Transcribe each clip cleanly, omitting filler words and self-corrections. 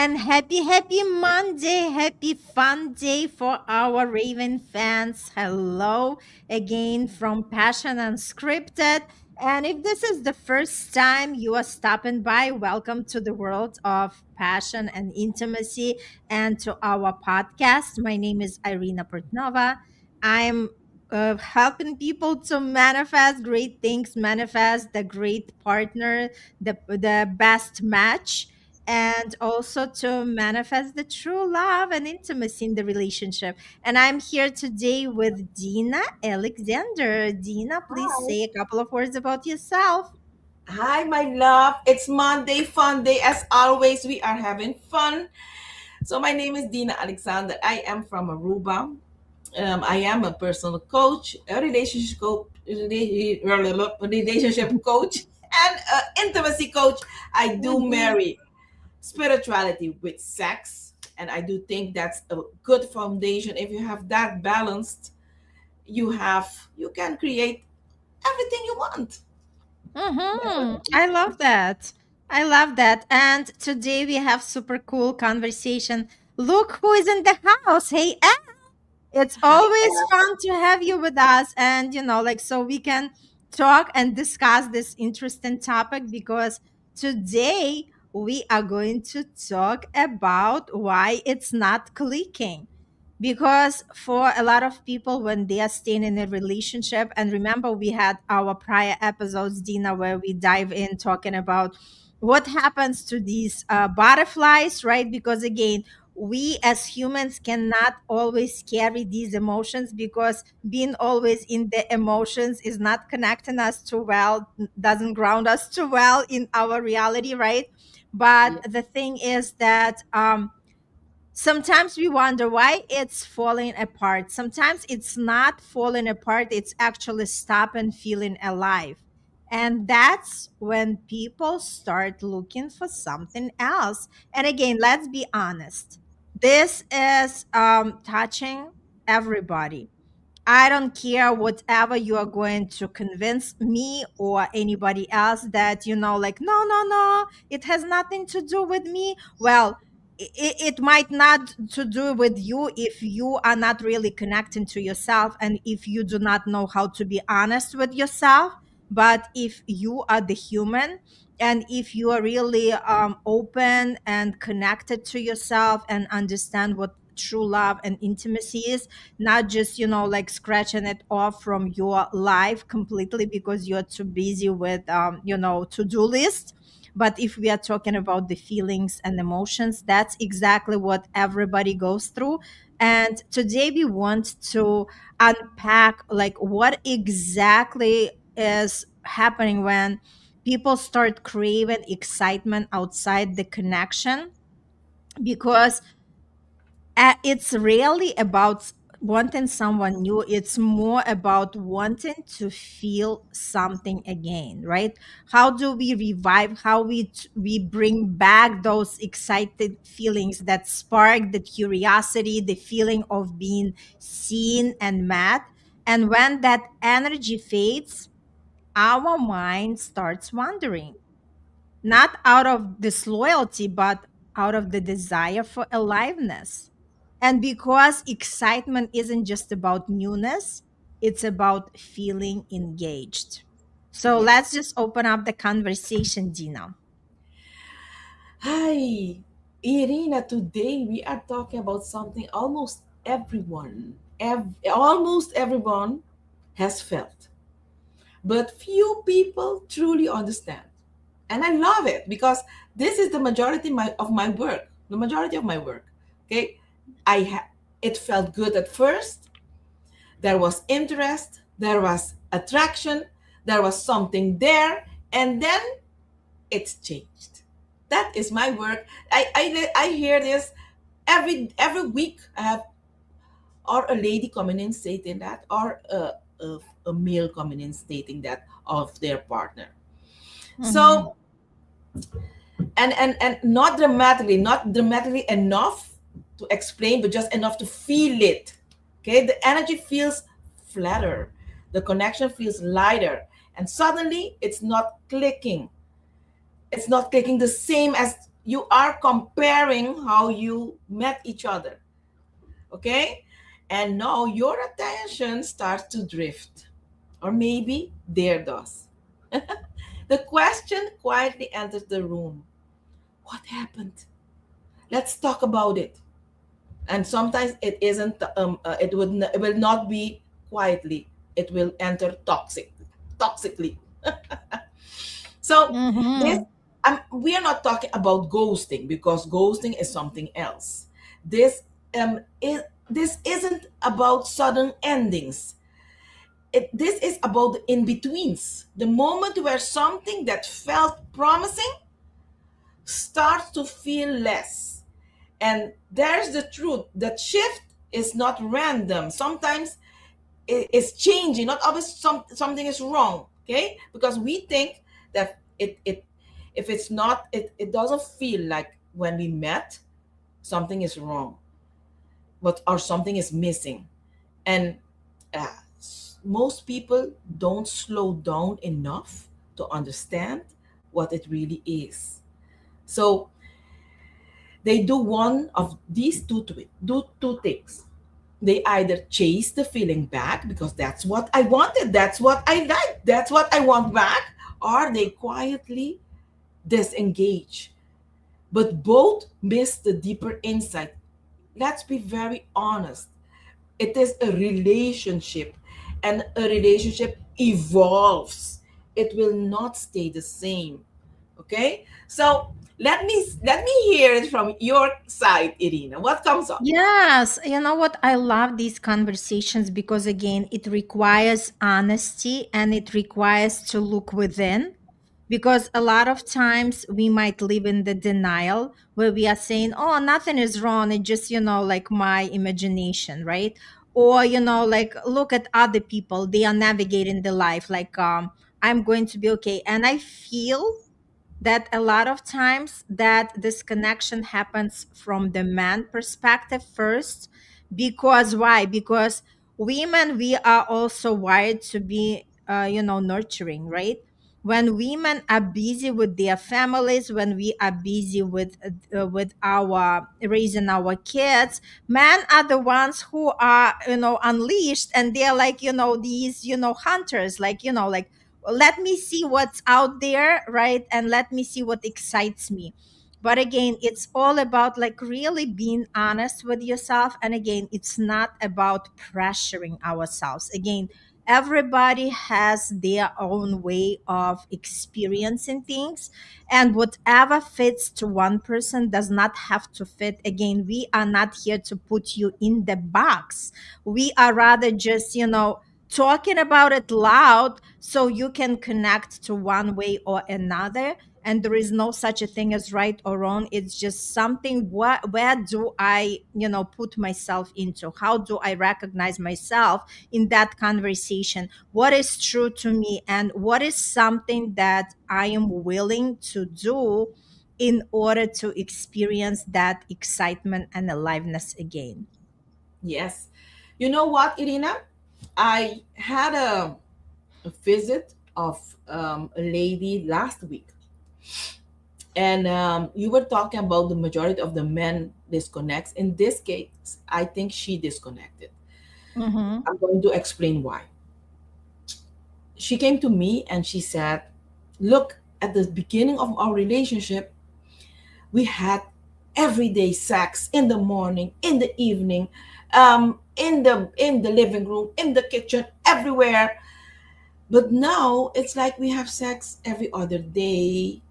and happy Monday, happy fun day for our Raven fans. Hello again from Passion Unscripted. And if this is the first time you are stopping by, welcome to the world of passion and intimacy and to our podcast. My name is Irina Portnova. I'm helping people to manifest great things, manifest the great partner, the best match, and also to manifest the true love and intimacy in the relationship. And I'm here today with Dina Alexander. Dina, please Hi. say a couple of words about yourself. Hi, my love. It's Monday, fun day. As always, we are having fun. So, my name is Dina Alexander. I am from Aruba. I am a personal coach, a relationship coach, and an intimacy coach. I do Mhm. marry spirituality with sex, and I do think that's a good foundation. If you have that balanced, you can create everything you want. That's what Mm-hmm. I think. I love that. I love that. And today we have super cool conversation. Look who is in the house. Hey, it's Hi, always fun to have you with us. And, like, so we can talk and discuss this interesting topic because today we are going to talk about why it's not clicking. Because for a lot of people, when they are staying in a relationship, and remember, we had our prior episodes, Dina, where we dive in talking about what happens to these butterflies, right? Because again, we as humans cannot always carry these emotions because being always in the emotions is not connecting us too well, doesn't ground us too well in our reality, right? But yeah. the thing is that sometimes we wonder why it's falling apart. Sometimes it's not falling apart, it's actually stopping feeling alive. And that's when people start looking for something else. And again, let's be honest. This is touching everybody. I don't care whatever you are going to convince me or anybody else that, like, no, no, no, it has nothing to do with me. Well, it might not to do with you if you are not really connecting to yourself and if you do not know how to be honest with yourself. But if you are the human and if you are really open and connected to yourself and understand what true love and intimacy is, not just like scratching it off from your life completely because you're too busy with to-do list. But if we are talking about the feelings and emotions, that's exactly what everybody goes through. And today we want to unpack like what exactly is happening when people start craving excitement outside the connection. Because it's really about wanting someone new, it's more about wanting to feel something again, right? How do we revive, how we bring back those excited feelings that spark the curiosity, the feeling of being seen and met. And when that energy fades, our mind starts wandering, not out of disloyalty, but out of the desire for aliveness. And because excitement isn't just about newness, it's about feeling engaged. So let's Yes. just open up the conversation, Dina. Hi, Irina. Today we are talking about something almost everyone has felt, but few people truly understand. And I love it because this is the majority of my work. The majority of my work. Okay, it felt good at first. There was interest. There was attraction. There was something there, and then it's changed. That is my work. I hear this every week. I have or a lady coming in stating that, or a male coming in stating that of their partner. Mm-hmm. So and not dramatically enough to explain, but just enough to feel it. Okay, the energy feels flatter, the connection feels lighter, and suddenly it's not clicking the same as You are comparing how you met each other. Okay? And now your attention starts to drift. Or maybe there does. The question quietly enters the room. What happened? Let's talk about it. And sometimes it isn't. It will not be quietly. It will enter toxically. So this, Mm-hmm. we are not talking about ghosting because ghosting is something else. This this isn't about sudden endings. This is about the in betweens. The moment where something that felt promising starts to feel less. And there's the truth that shift is not random. Sometimes it's changing. Not always something is wrong. Okay, because we think that it if it's not, it doesn't feel like when we met something is wrong, but or something is missing. And most people don't slow down enough to understand what it really is. So they do one of these do two things. They either chase the feeling back because that's what I wanted, that's what I like, that's what I want back, or they quietly disengage. But both miss the deeper insight. Let's be very honest. It is a relationship, and a relationship evolves. It will not stay the same. Okay? So let me hear it from your side, Irina. What comes up? Yes, you know what? I love these conversations because, again, it requires honesty and it requires to look within. Because a lot of times we might live in the denial where we are saying, oh, nothing is wrong. It's just, like my imagination, right? Or, like look at other people, they are navigating the life like, I'm going to be okay. And I feel that a lot of times that this connection happens from the man perspective first. Because why? Because women, we are also wired to be nurturing, right? When women are busy with their families, when we are busy with our raising our kids, men are the ones who are unleashed, and they're like these hunters, like like let me see what's out there, right? And let me see what excites me. But again, it's all about like really being honest with yourself. And again, it's not about pressuring ourselves. Again, everybody has their own way of experiencing things, and whatever fits to one person does not have to fit. Again, we are not here to put you in the box. We are rather just talking about it loud so you can connect to one way or another. And there is no such a thing as right or wrong. It's just something, where do I put myself into, how do I recognize myself in that conversation, what is true to me, and what is something that I am willing to do in order to experience that excitement and aliveness again. Yes. You know what, Irina? I had a visit of a lady last week, and you were talking about the majority of the men disconnects. In this case, I think she disconnected. Mm-hmm. I'm going to explain why. She came to me and she said, "Look, at the beginning of our relationship, we had everyday sex in the morning, in the evening, in the living room, in the kitchen, everywhere. But now it's like we have sex every other day,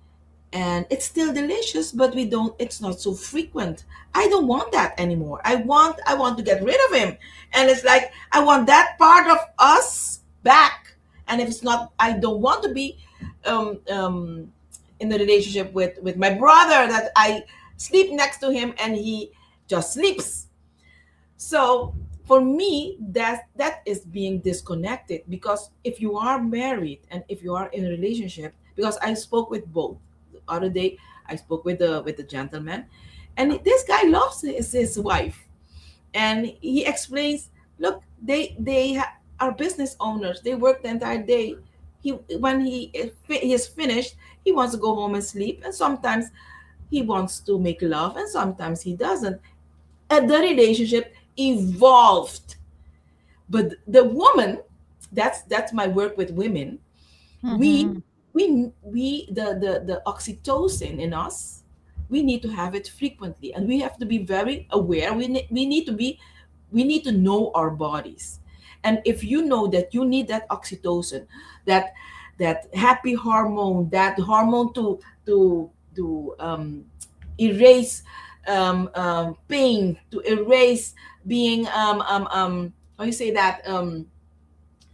and it's still delicious, but we don't. It's not so frequent. I don't want that anymore. I want to get rid of him, and it's like I want that part of us back. And if it's not, I don't want to be um, um, in a relationship with my brother that I sleep next to him and he just sleeps. So for me, that is being disconnected, because if you are married and if you are in a relationship, because I spoke with both the other day. I spoke with the gentleman, and this guy loves his wife, and he explains, look, are business owners. They work the entire day. He when he is finished, he wants to go home and sleep, and sometimes he wants to make love and sometimes he doesn't. And the relationship evolved. But the woman, that's my work with women. We Mm-hmm. the oxytocin in us, we need to have it frequently, and we have to be very aware. We need to be, we need to know our bodies. And if you know that you need that oxytocin, that that happy hormone, that hormone to erase pain, to erase being how you say that,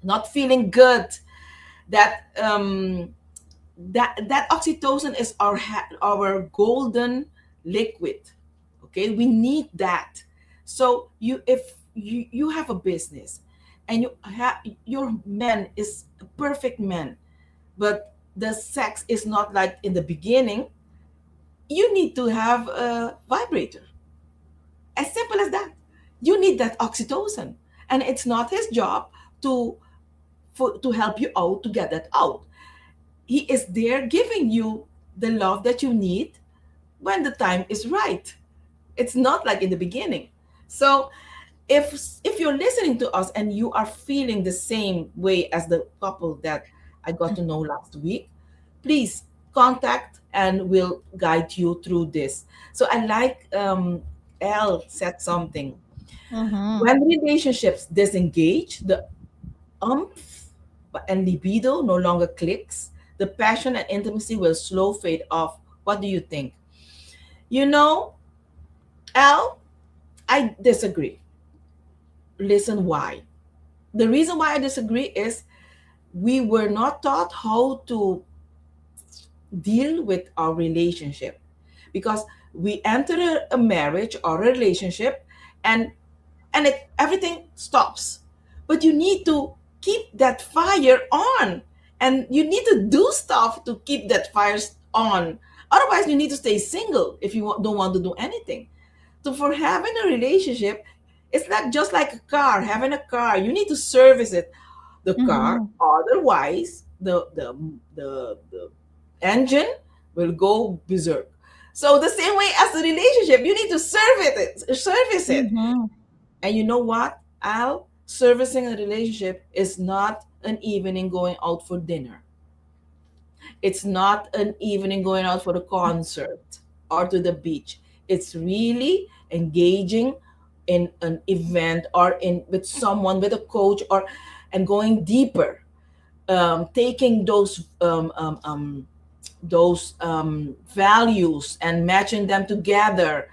not feeling good, that that oxytocin is our golden liquid. Okay, we need that. So you, if you have a business and you have, your man is a perfect man, but the sex is not like in the beginning, you need to have a vibrator. As simple as that. You need that oxytocin, and it's not his job to to help you out to get that out. He is there giving you the love that you need when the time is right. It's not like in the beginning. So if you're listening to us and you are feeling the same way as the couple that I got to know last week, please contact and we'll guide you through this. So I like, Elle said something. Mm-hmm. When relationships disengage, the umph and libido no longer clicks, the passion and intimacy will slow fade off. What do you think? You know, Al, I disagree. Listen why. The reason why I disagree is we were not taught how to deal with our relationship, because we enter a marriage or a relationship, and it everything stops. But you need to keep that fire on, and you need to do stuff to keep that fire on. Otherwise you need to stay single if you don't want to do anything. So for having a relationship, it's like just like a car. Having a car, you need to service it, the car. Mm-hmm. Otherwise, the engine will go berserk. So the same way as the relationship, you need to service it. Mm-hmm. And you know what, Al? Servicing a relationship is not an evening going out for dinner. It's not an evening going out for a concert or to the beach. It's really engaging in an event or in with someone, with a coach, or and going deeper, taking those values and matching them together.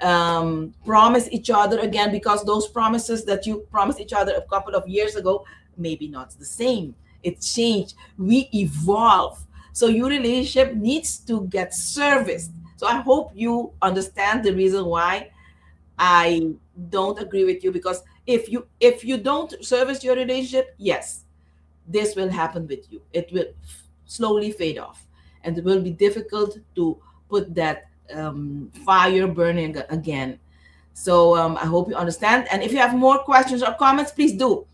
Promise each other again, because those promises that you promised each other a couple of years ago, maybe not the same. It changed. We evolve. So your relationship needs to get serviced. So I hope you understand the reason why I don't agree with you, because if you don't service your relationship, yes, this will happen with you. It will slowly fade off, and it will be difficult to put that fire burning again. So I hope you understand. And if you have more questions or comments, please do.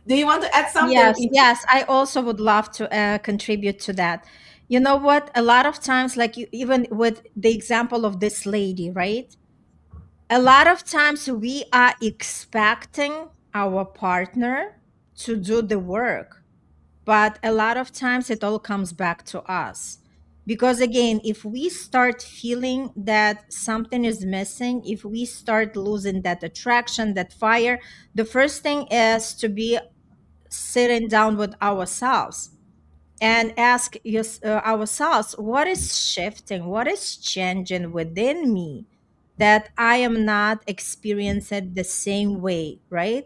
Do you want to add something? Yes, yes. I also would love to contribute to that. You know what? A lot of times, like you, even with the example of this lady, right? A lot of times we are expecting our partner to do the work, but a lot of times it all comes back to us. Because again, if we start feeling that something is missing, if we start losing that attraction, that fire, the first thing is to be sitting down with ourselves and ask ourselves, what is shifting, what is changing within me that I am not experiencing the same way, right?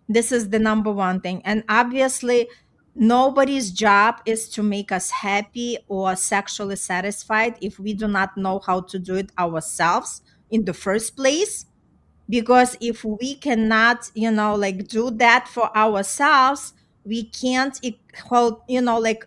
This is the number one thing. And obviously, nobody's job is to make us happy or sexually satisfied if we do not know how to do it ourselves in the first place. Because if we cannot, like do that for ourselves, we can't like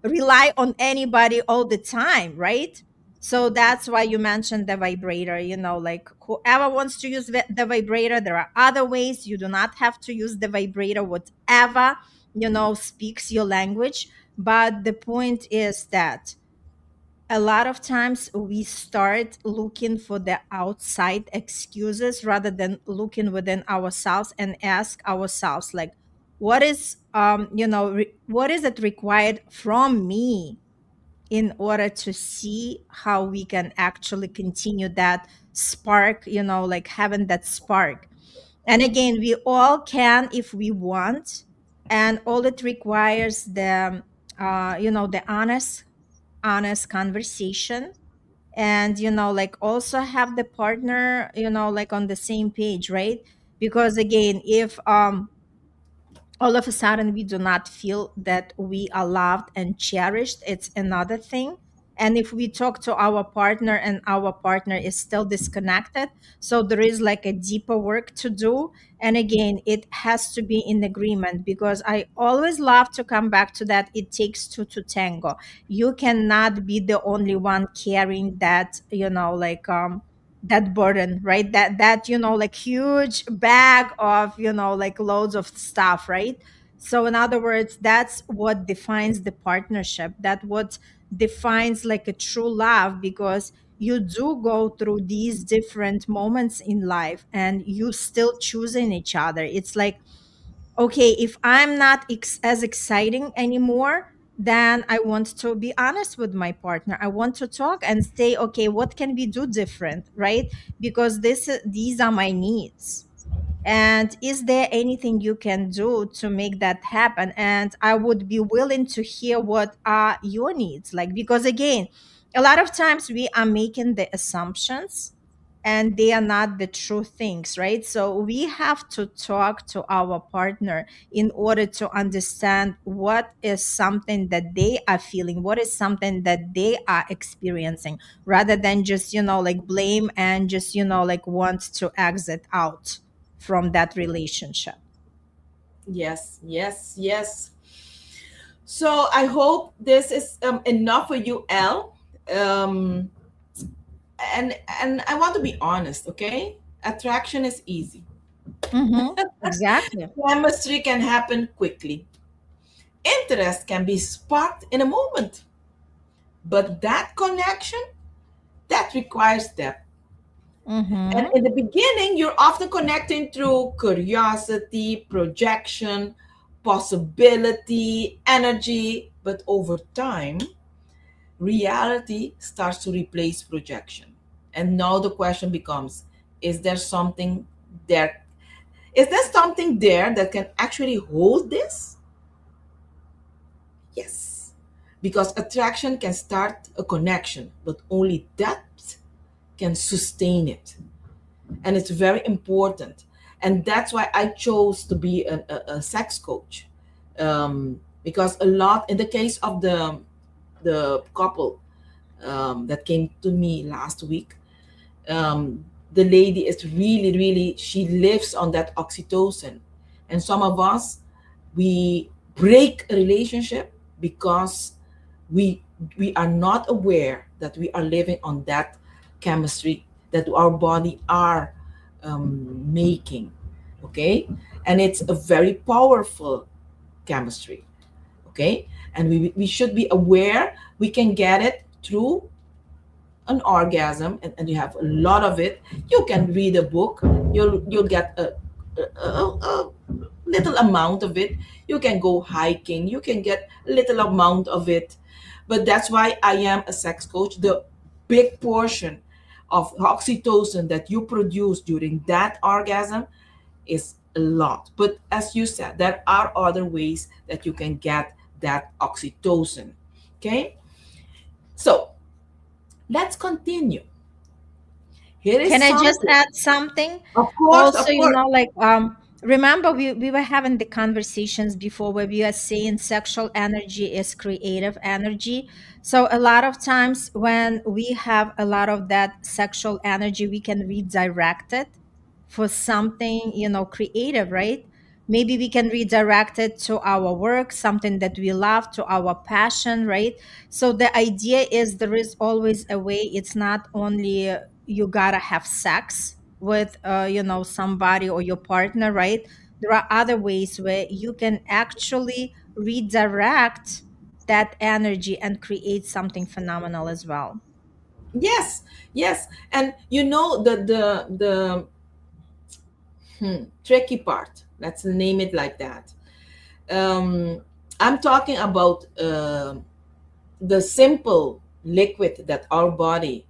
rely on anybody all the time, right? So that's why you mentioned the vibrator, like whoever wants to use the vibrator, there are other ways. You do not have to use the vibrator, whatever speaks your language. But the point is that a lot of times we start looking for the outside excuses rather than looking within ourselves and ask ourselves, like, what is what is it required from me in order to see how we can actually continue that spark, like having that spark. And again, we all can if we want, and all it requires the the honest conversation, and like also have the partner like on the same page, right? Because again, if all of a sudden we do not feel that we are loved and cherished, it's another thing. And if we talk to our partner and our partner is still disconnected, so there is like a deeper work to do. And again, it has to be in agreement, because I always love to come back to that: it takes two to tango. You cannot be the only one carrying that, that burden, right? That like huge bag of like loads of stuff, right? So in other words, that's what defines the partnership, that what defines like a true love, because you do go through these different moments in life and you still choosing each other. It's like, okay, if I'm not as exciting anymore, then I want to be honest with my partner. I want to talk and say, okay, what can we do different, right? Because these are my needs. And is there anything you can do to make that happen? And I would be willing to hear what are your needs, like, because again, a lot of times we are making the assumptions and they are not the true things, right? So we have to talk to our partner in order to understand what is something that they are feeling, what is something that they are experiencing, rather than just like blame and just like want to exit out from that relationship. Yes, yes, yes. So I hope this is enough for you, Elle. Um, and I want to be honest, okay? Attraction is easy. Exactly. Chemistry can happen quickly. Interest can be sparked in a moment. But that connection, that requires depth. And Mm-hmm. in the beginning, you're often connecting through curiosity, projection, possibility, energy. But over time, reality starts to replace projection. And now the question becomes, is there something there? Is there something there that can actually hold this? Yes. Because attraction can start a connection, but only depth can sustain it. And it's very important. And that's why I chose to be a sex coach. Because a lot, in the case of the couple that came to me last week, the lady is really, really, she lives on that oxytocin. And some of us, we break a relationship because we we are not aware that we are living on that chemistry that our body are making. Okay, and it's a very powerful chemistry. Okay, and we should be aware we can get it through an orgasm, and you have a lot of it. You can read a book, you'll get a little amount of it. You can go hiking, you can get a little amount of it. But that's why I am a sex coach. The big portion of oxytocin that you produce during that orgasm is a lot. But as you said, there are other ways that you can get that oxytocin. Okay, so let's continue. Here is Can I just something. add something? Of course, Also, of course. remember we were having the conversations before where we are saying sexual energy is creative energy. So a lot of times when we have a lot of that sexual energy, we can redirect it for something, creative, right? Maybe we can redirect it to our work, something that we love, to our passion, right? So the idea is there is always a way. It's not only you gotta have sex with somebody or your partner, right? There are other ways where you can actually redirect that energy and create something phenomenal as well. Yes, yes. And you know the tricky part. Let's name it like that. Um, I'm talking about the simple liquid that our body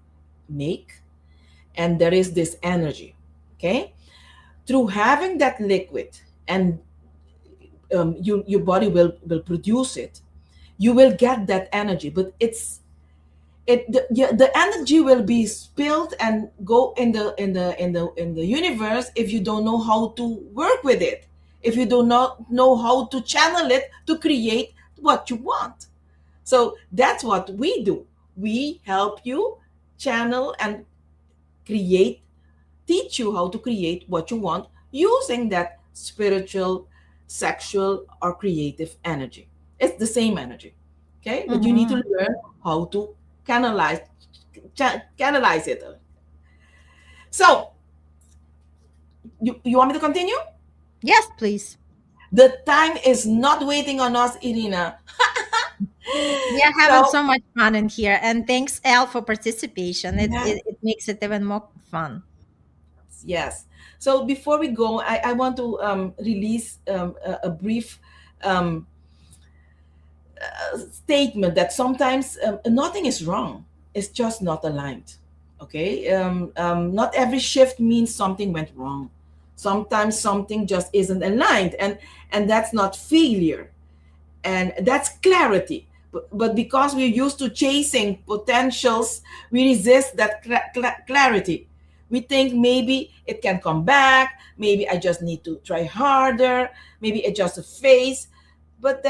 make, and there is this energy. Okay, through having that liquid, and your body will produce it. You will get that energy, but the energy will be spilled and go in the universe if you don't know how to work with it, if you do not know how to channel it to create what you want. So that's what we do. We help you channel and create, teach you how to create what you want using that spiritual, sexual, or creative energy. It's the same energy. Okay, but you need to Mhm. learn how to canalize canalize it. So you want me to continue? Yes, please. The time is not waiting on us, Irina. We are having So so much fun in here, and thanks, Elle, for participation. It, yeah, it it makes it even more fun. yes. So before we go, I want to release a brief um, statement that sometimes nothing is wrong. It's just not aligned. Okay. Not every shift means something went wrong. Sometimes something just isn't aligned, and that's not failure, and that's clarity. But because we're used to chasing potentials, we resist that clarity. We think maybe it can come back. Maybe I just need to try harder. Maybe it's just a phase. But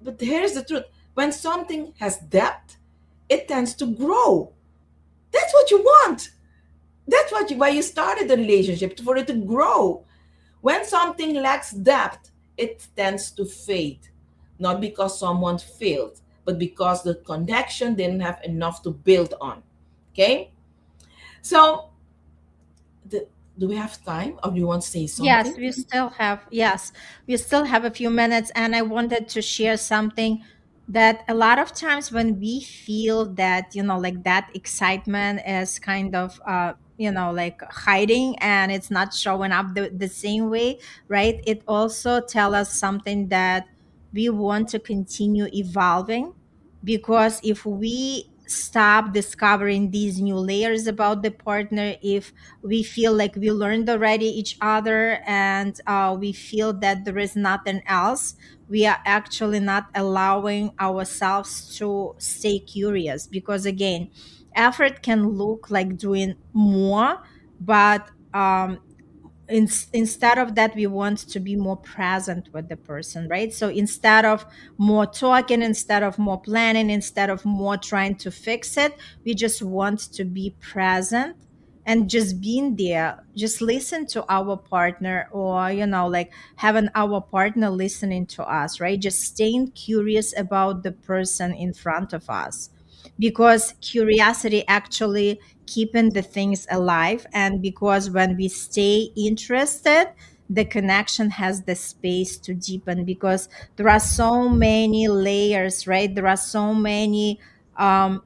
but here's the truth: when something has depth, it tends to grow. That's what you want. That's why you started the relationship, for it to grow. When something lacks depth, it tends to fade, not because someone failed, but because the connection didn't have enough to build on. Okay, so the, do we have time, or do you want to say something? Yes, we still have a few minutes, and I wanted to share something that a lot of times when we feel that, like that excitement is kind of like hiding and it's not showing up the same way, right? It also tell us something that we want to continue evolving, because if we stop discovering these new layers about the partner, if we feel like we learned already each other, and we feel that there is nothing else, we are actually not allowing ourselves to stay curious, because again, effort can look like doing more, but instead of that, we want to be more present with the person, right? So instead of more talking, instead of more planning, instead of more trying to fix it, we just want to be present and just being there, just listen to our partner, or like having our partner listening to us, right? Just staying curious about the person in front of us, because curiosity actually keeping the things alive, and because when we stay interested, the connection has the space to deepen, because there are so many layers, right? There are so many um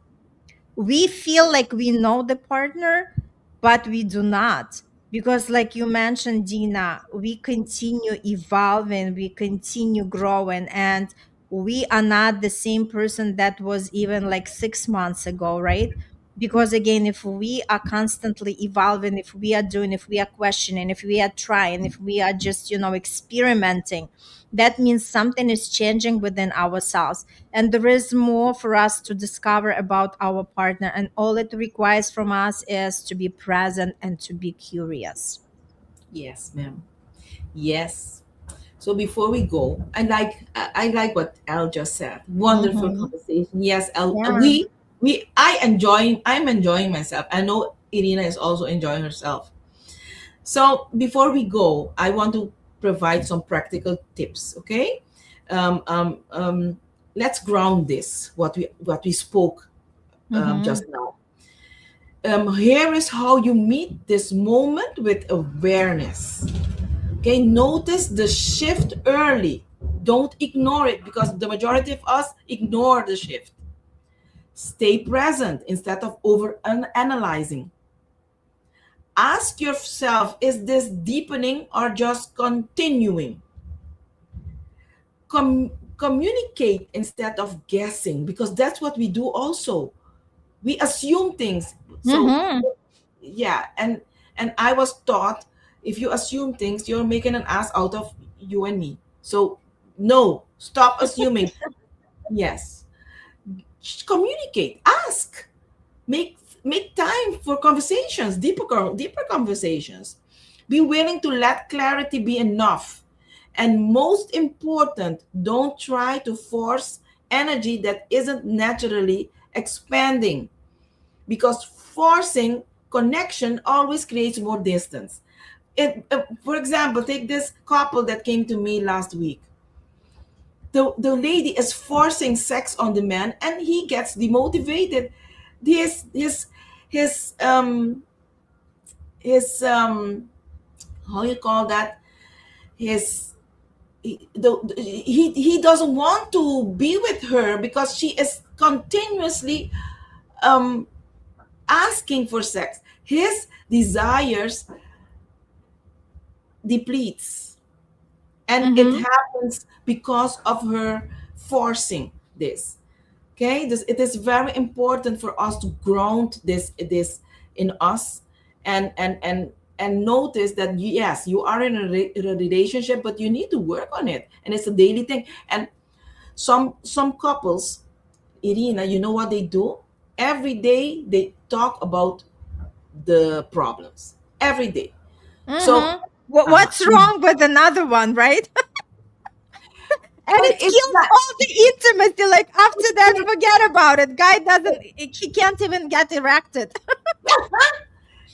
we feel like we know the partner, but we do not, because like you mentioned, Dina, we continue evolving, we continue growing, and we are not the same person that was even like 6 months ago, right? Because again, if we are constantly evolving, if we are doing, if we are questioning, if we are trying, if we are just experimenting, that means something is changing within ourselves, and there is more for us to discover about our partner, and all it requires from us is to be present and to be curious. Yes, ma'am. Yes. So before we go, I like what Al just said. Wonderful Mm-hmm. conversation. Yes, Al, Yeah. I'm enjoying myself. I know Irina is also enjoying herself. So before we go, I want to provide some practical tips. Okay, um, um, um, let's ground this what we spoke Mm-hmm. just now. Here is how you meet this moment with awareness. Okay, notice the shift early. don't ignore it, because the majority of us ignore the shift. Stay present instead of over analyzing. Ask yourself, is this deepening or just continuing? Communicate instead of guessing, because that's what we do also. We assume things. So Mm-hmm. yeah, and I was taught, if you assume things, you're making an ass out of you and me. So no, stop assuming. Yes, communicate, ask, make make time for conversations, deeper conversations. Be willing to let clarity be enough. And most important, don't try to force energy that isn't naturally expanding, because forcing connection always creates more distance. For example, take this couple that came to me last week. The lady is forcing sex on the man, and he gets demotivated. His his his um his how you call that, his he doesn't want to be with her because she is continuously um asking for sex. His desires depletes, and it Mm-hmm. happens because of her forcing this. Okay, it is very important for us to ground this in us, and notice that yes, you are in in a relationship, but you need to work on it, and it's a daily thing. And some couples, Irina, you know what they do? Every day they talk about the problems every day. So Mm-hmm. What's so wrong with another one, right? And it it's kills not, all the intimacy. Like after that, forget about it. Guy doesn't. He can't even get erected.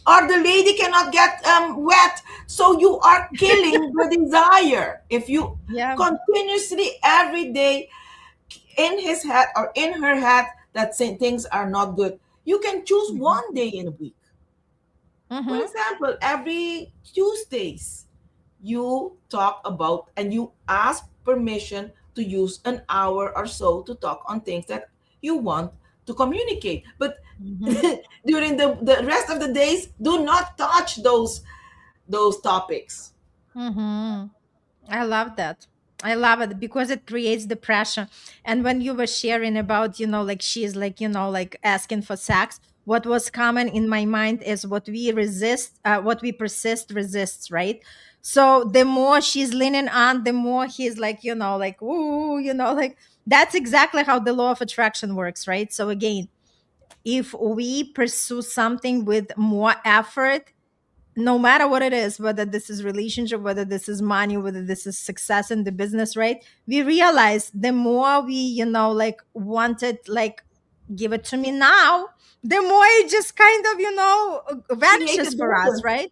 or the lady cannot get wet, so you are killing the desire if you Yeah. continuously every day in his head or in her head that say things are not good. You can choose Mm-hmm. one day in a week. For Mm-hmm. example, every Tuesdays, you talk about and you ask permission to use an hour or so to talk on things that you want to communicate. But Mm-hmm. during the rest of the days, do not touch those topics. Mm-hmm. I love that. I love it because it creates the pressure. And when you were sharing about, like she's like, like asking for sex, what was common in my mind is what we persist resists, right? So the more she's leaning on, the more he's like, like, ooh, like that's exactly how the law of attraction works, right? So again, if we pursue something with more effort, no matter what it is, whether this is relationship, whether this is money, whether this is success in the business, right? We realize the more we, like wanted, like give it to me now, the more it just kind of, Create a vanishes for us, distance. right?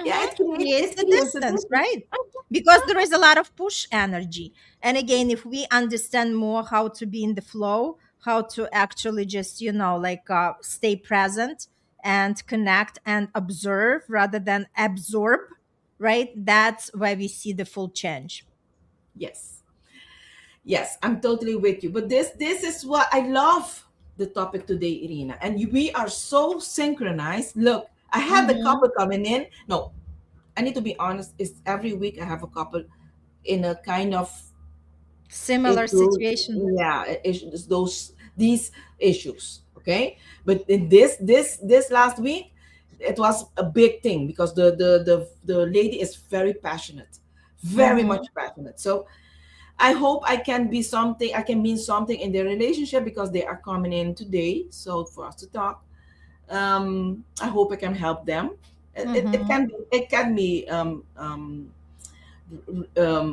Yeah, Mm-hmm. Creates it the creates a distance, distance. right? Because there is a lot of push energy. And again, if we understand more how to be in the flow, how to actually just, like stay present and connect and observe rather than absorb, right? That's where we see the full change. Yes. Yes, I'm totally with you. But this is what I love the topic today, Irina. And we are so synchronized. Look, I had the Mm-hmm. couple coming in. No, I need to be honest. Is every week I have a couple in a kind of Similar issue. situation. Yeah, issues, these issues. Okay, but in this last week, it was a big thing because the lady is very passionate, very Mm-hmm. much passionate. So I hope I can be something, I can mean something in their relationship because they are coming in today. So for us to talk, I hope I can help them. Mm-hmm. It can be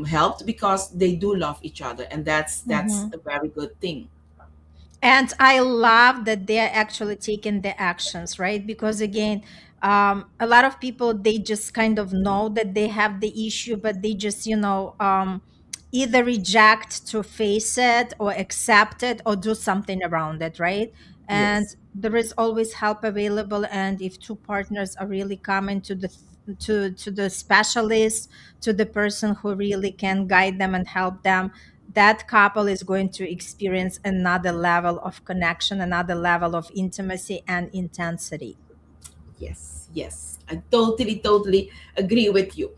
helped because they do love each other, and that's Mm-hmm. a very good thing. And I love that they're actually taking the actions, right? Because again, a lot of people, they just kind of know that they have the issue, but they just, either reject to face it or accept it or do something around it, right? And Yes, there is always help available. And if two partners are really coming to the to the specialist, to the person who really can guide them and help them, that couple is going to experience another level of connection, another level of intimacy and intensity. Yes, yes. I totally, totally agree with you.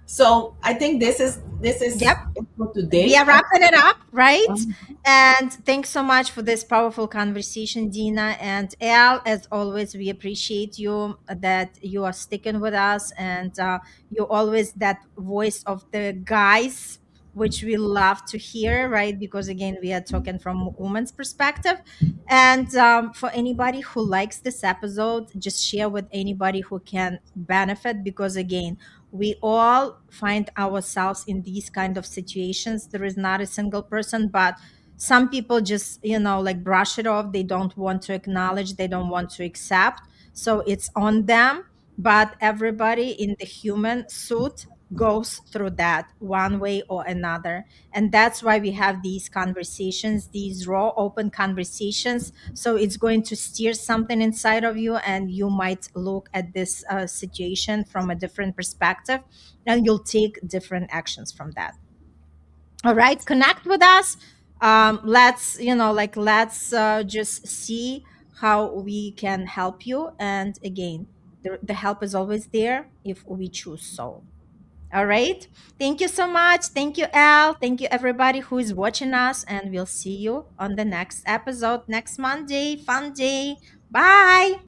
So I think this is Yep. it for We today. are wrapping it up, right? Um, And thanks so much for this powerful conversation, Dina and Al. As always, we appreciate you that you are sticking with us, and you're always that voice of the guys, which we love to hear, right? Because again, we are talking from a woman's perspective. And for anybody who likes this episode, just share with anybody who can benefit, because again, we all find ourselves in these kind of situations. There is not a single person, but some people just, like brush it off. They don't want to acknowledge, they don't want to accept, so it's on them. But everybody in the human suit goes through that one way or another, and that's why we have these conversations, these raw open conversations. So it's going to steer something inside of you, and you might look at this situation from a different perspective, and you'll take different actions from that. All right, connect with us. Let's, let's just see how we can help you. And again, the help is always there if we choose so. All right. Thank you so much. Thank you, Al. Thank you, everybody who is watching us. And we'll see you on the next episode next Monday. Fun day. Bye.